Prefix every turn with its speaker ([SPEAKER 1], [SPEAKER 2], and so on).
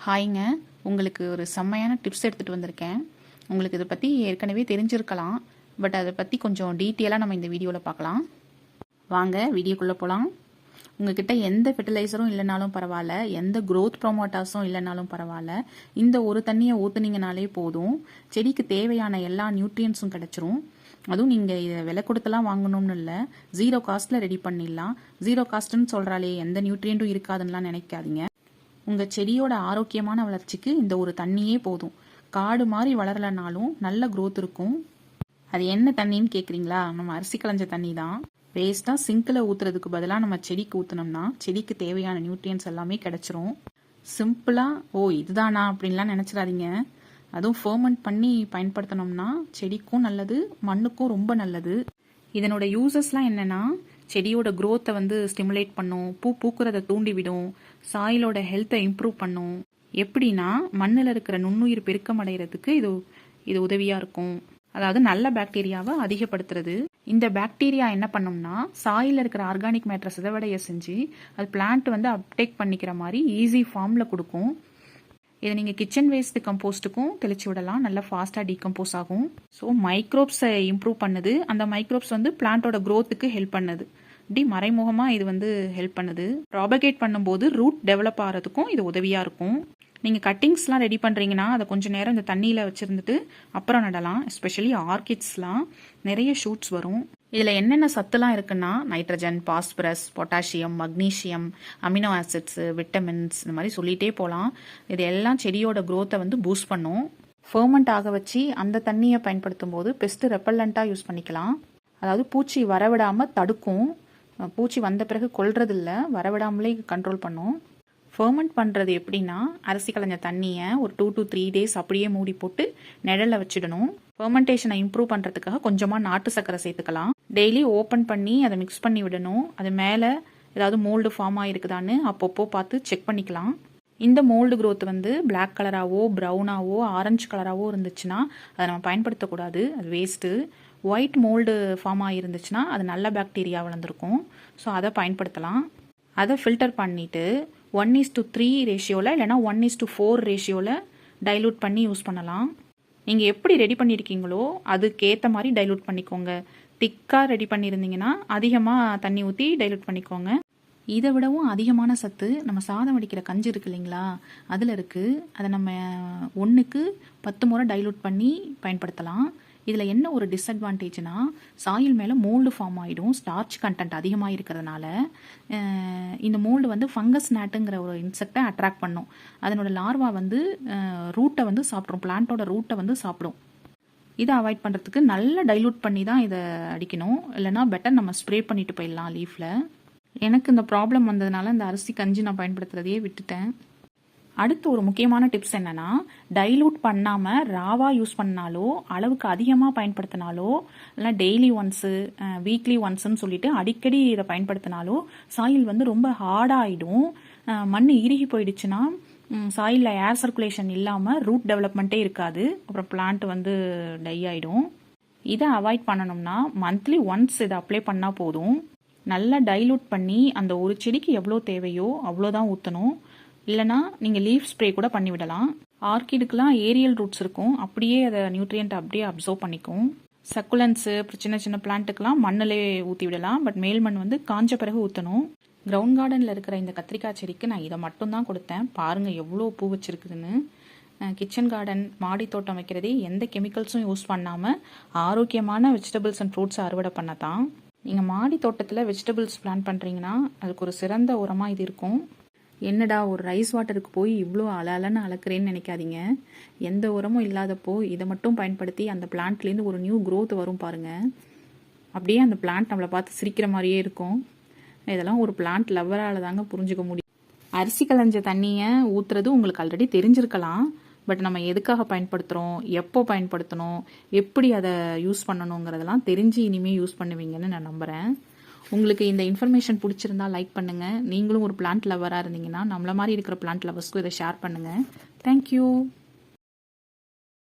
[SPEAKER 1] ஹாய்ங்க, உங்களுக்கு ஒரு செம்மையான டிப்ஸ் எடுத்துகிட்டு வந்திருக்கேன். உங்களுக்கு இதை பற்றி ஏற்கனவே தெரிஞ்சிருக்கலாம், பட் அதை பற்றி கொஞ்சம் டீட்டெயிலாக நம்ம இந்த வீடியோவில் பார்க்கலாம். வாங்க வீடியோக்குள்ளே போகலாம். உங்ககிட்ட எந்த ஃபெர்டிலைசரும் இல்லைனாலும் பரவாயில்ல, எந்த க்ரோத் ப்ரோமோட்டாஸும் இல்லைனாலும் பரவாயில்ல, இந்த ஒரு தண்ணியை ஊற்றுனீங்கனாலே போதும், செடிக்கு தேவையான எல்லா நியூட்ரியன்ஸும் கிடச்சிரும். அதுவும் நீங்கள் இதை விலை கொடுத்துலாம் வாங்கணும்னு இல்லை, ஜீரோ காஸ்ட்டில் ரெடி பண்ணிடலாம். ஜீரோ காஸ்ட்டுன்னு சொல்கிறாலே எந்த நியூட்ரியண்ட்டும் இருக்காதுன்னெலாம் நினைக்காதீங்க. உங்கள் செடியோட ஆரோக்கியமான வளர்ச்சிக்கு இந்த ஒரு தண்ணியே போதும். காடு மாதிரி வளரலனாலும் நல்ல க்ரோத் இருக்கும். அது என்ன தண்ணின்னு கேட்குறீங்களா? நம்ம அரிசி களைஞ்ச தண்ணி தான். வேஸ்ட்டாக சிங்கில் ஊற்றுறதுக்கு பதிலாக நம்ம செடிக்கு ஊற்றுனோம்னா செடிக்கு தேவையான நியூட்ரியன்ஸ் எல்லாமே கிடச்சிரும். சிம்பிளாக இதுதானா அப்படின்லாம் நினச்சிடாதீங்க. அதுவும் ஃபர்மெண்ட் பண்ணி பயன்படுத்தினோம்னா செடிக்கும் நல்லது, மண்ணுக்கும் ரொம்ப நல்லது. இதனோட யூசஸ்லாம் என்னென்னா, செடியோட க்ரோத்தை ஸ்டிமுலேட் பண்ணும், பூ பூக்கிறத தூண்டி விடும், சாயிலோட ஹெல்த்தை இம்ப்ரூவ் பண்ணும். எப்படின்னா, மண்ணில் இருக்கிற நுண்ணுயிர் பெருக்கம் அடைகிறதுக்கு இது உதவியாக இருக்கும். அதாவது நல்ல பாக்டீரியாவை அதிகப்படுத்துறது. இந்த பாக்டீரியா என்ன பண்ணும்னா, சாயில் இருக்கிற ஆர்கானிக் மேட்டரை சிதைவடைய செஞ்சு அது பிளான்ட் அப்டேக் பண்ணிக்கிற மாதிரி ஈஸி ஃபார்மில் கொடுக்கும். இதை நீங்கள் கிச்சன் வேஸ்ட் கம்போஸ்ட்டுக்கும் தெளிச்சு விடலாம், நல்லா ஃபாஸ்ட்டாக டீகம்போஸ் ஆகும். ஸோ மைக்ரோப்ஸை இம்ப்ரூவ் பண்ணுது. அந்த மைக்ரோப்ஸ் பிளான்ட்டோட க்ரோத்துக்கு ஹெல்ப் பண்ணுது. இப்படி மறைமுகமாக இது ஹெல்ப் பண்ணுது. ப்ராபகேட் பண்ணும்போது ரூட் டெவலப் ஆகிறதுக்கும் இது உதவியாக இருக்கும். நீங்கள் கட்டிங்ஸ்லாம் ரெடி பண்ணுறீங்கன்னா அதை கொஞ்சம் நேரம் இந்த தண்ணியில் வச்சுருந்துட்டு அப்புறம் நடலாம். எஸ்பெஷலி ஆர்கிட்ஸ்லாம் நிறைய ஷூட்ஸ் வரும். இதில் என்னென்ன சத்துலாம் இருக்குன்னா, nitrogen, phosphorus, potassium, magnesium, amino acids, vitamins, இந்த மாதிரி சொல்லிகிட்டே போகலாம். இது எல்லாம் செடியோட க்ரோத்தை பூஸ்ட் பண்ணும். ஃபர்மெண்ட் ஆக வச்சு அந்த தண்ணியை பயன்படுத்தும் போது பெஸ்ட்டு ரெப்பல்லண்ட்டாக யூஸ் பண்ணிக்கலாம். அதாவது பூச்சி வரவிடாமல் தடுக்கும். பூச்சி வந்த பிறகு கொல்றதில்ல, வரவிடாமலே கண்ட்ரோல் பண்ணும். ஃபர்மெண்ட் பண்ணுறது எப்படின்னா, அரிசி களைஞ்ச தண்ணியை ஒரு 2 to 3 days அப்படியே மூடி போட்டு நிழலில் வச்சிடணும். ஃபர்மெண்டேஷனை இம்ப்ரூவ் பண்ணுறதுக்காக கொஞ்சமாக நாட்டு சர்க்கரை சேர்த்துக்கலாம். டெய்லி ஓப்பன் பண்ணி அதை மிக்ஸ் பண்ணி விடணும். அது மேலே ஏதாவது மோல்டு ஃபார்ம் ஆகிருக்குதான்னு அப்பப்போ பார்த்து செக் பண்ணிக்கலாம். இந்த மோல்டு க்ரோத் பிளாக் கலராகவோ ப்ரௌனாவோ ஆரஞ்சு கலராகவோ இருந்துச்சுன்னா அதை நம்ம பயன்படுத்தக்கூடாது, அது வேஸ்ட்டு. ஒயிட் மோல்டு ஃபார்ம் ஆகிருந்துச்சுன்னா அது நல்ல பாக்டீரியா வளர்ந்துருக்கும். ஸோ அதை பயன்படுத்தலாம். அதை ஃபில்டர் பண்ணிவிட்டு 1:3 ரேஷியோவில் இல்லைனா 1:4 ரேஷியோவில் டைலூட் பண்ணி யூஸ் பண்ணலாம். நீங்கள் எப்படி ரெடி பண்ணியிருக்கீங்களோ அதுக்கேற்ற மாதிரி டைலூட் பண்ணிக்கோங்க. திக்காக ரெடி பண்ணியிருந்தீங்கன்னா அதிகமாக தண்ணி ஊற்றி டைலூட் பண்ணிக்கோங்க. இதை விடவும் அதிகமான சத்து நம்ம சாதம் வடிக்கிற கஞ்சி இருக்கு இல்லைங்களா, அதில் இருக்குது. அதை நம்ம 1க்கு 10 முறை டைலூட் பண்ணி பயன்படுத்தலாம். இதில் என்ன ஒரு டிஸ்அட்வான்டேஜ்னா, சாயில் மேலே மோல்டு ஃபார்ம் ஆகிடும். ஸ்டார்ச் கண்டென்ட் அதிகமாக இருக்கிறதுனால இந்த மோல்டு ஃபங்கஸ் நாட்டுங்கிற ஒரு இன்செக்டை அட்ராக்ட் பண்ணும். அதனோட லார்வா ரூட்டை சாப்பிடும், பிளான்ட்டோட ரூட்டை சாப்பிடும். இதை அவாய்ட் பண்ணுறதுக்கு நல்லா டைலூட் பண்ணி தான் இதை அடிக்கணும். இல்லைனா பெட்டர் நம்ம ஸ்ப்ரே பண்ணிட்டு போயிடலாம் லீஃபில். எனக்கு இந்த ப்ராப்ளம் வந்ததுனால இந்த அரிசி கஞ்சி நான் பயன்படுத்துறதையே விட்டுட்டேன். அடுத்து ஒரு முக்கியமான டிப்ஸ் என்னன்னா, டைலூட் பண்ணாமல் ராவாக யூஸ் பண்ணாலோ, அளவுக்கு அதிகமாக பயன்படுத்தினாலோ, இல்லை டெய்லி ஒன்ஸு, வீக்லி ஒன்ஸுன்னு சொல்லிட்டு அடிக்கடி இதை பயன்படுத்தினாலோ சாயில் ரொம்ப ஹார்டாகிடும். மண் இறுகி போயிடுச்சுன்னா சாயிலில் ஏர் சர்க்குலேஷன் இல்லாமல் ரூட் டெவலப்மெண்ட்டே இருக்காது. அப்புறம் பிளான்ட் டை ஆகிடும். இதை அவாய்ட் பண்ணணும்னா மந்த்லி ஒன்ஸ் இதை அப்ளை பண்ணால் போதும். நல்லா டைலூட் பண்ணி அந்த ஒரு செடிக்கு எவ்வளோ தேவையோ அவ்வளோதான் ஊற்றணும். இல்லைனா நீங்கள் லீஃப் ஸ்ப்ரே கூட பண்ணிவிடலாம். ஆர்கிடுக்கெலாம் ஏரியல் ரூட்ஸ் இருக்கும், அப்படியே அதை நியூட்ரியன்ட் அப்படியே அப்சர்வ் பண்ணிக்கும். சக்குலன்ஸு, சின்ன சின்ன பிளான்ட்டுக்கெலாம் மண்ணிலே ஊற்றி விடலாம். பட் மேல் மண் காஞ்ச பிறகு ஊற்றணும். கிரவுண்ட் கார்டனில் இருக்கிற இந்த கத்திரிக்காய் செடிக்கு நான் இதை மட்டும்தான் கொடுத்தேன். பாருங்கள் எவ்வளோ பூ வச்சுருக்குதுன்னு. கிச்சன் கார்டன், மாடி தோட்டம் வைக்கிறதே எந்த கெமிக்கல்ஸும் யூஸ் பண்ணாமல் ஆரோக்கியமான வெஜிடபிள்ஸ் அண்ட் ஃப்ரூட்ஸை அறுவடை பண்ண தான். நீங்கள் மாடி தோட்டத்தில் வெஜிடபிள்ஸ் பிளான் பண்ணுறீங்கன்னா அதுக்கு ஒரு சிறந்த உரமாக இது இருக்கும். என்னடா ஒரு ரைஸ் வாட்டருக்கு போய் இவ்வளோ அலன்னு அளக்குறேன்னு நினைக்காதீங்க. எந்த உரமும் இல்லாதப்போ இதை மட்டும் பயன்படுத்தி அந்த பிளான்ட்லேருந்து ஒரு நியூ க்ரோத் வரும் பாருங்கள். அப்படியே அந்த பிளான்ட் நம்மளை பார்த்து சிரிக்கிற மாதிரியே இருக்கும். இதெல்லாம் ஒரு பிளான்ட் லவ்வரால் தாங்க புரிஞ்சுக்க முடியும். அரிசி களைஞ்ச தண்ணியை ஊற்றுறது உங்களுக்கு ஆல்ரெடி தெரிஞ்சிருக்கலாம். பட் நம்ம எதுக்காக பயன்படுத்துகிறோம், எப்போ பயன்படுத்தணும், எப்படி அதை யூஸ் பண்ணணுங்கிறதெல்லாம் தெரிஞ்சு இனிமேல் யூஸ் பண்ணுவீங்கன்னு நான் நம்புகிறேன். உங்களுக்கு இந்த இன்ஃபர்மேஷன் பிடிச்சிருந்தா லைக் பண்ணுங்கள். நீங்களும் ஒரு பிளான்ட் லவராக இருந்தீங்கன்னா நம்மள மாதிரி இருக்கிற பிளான்ட் லவர்ஸ்க்கும் இதை ஷேர் பண்ணுங்கள். தேங்க்யூ.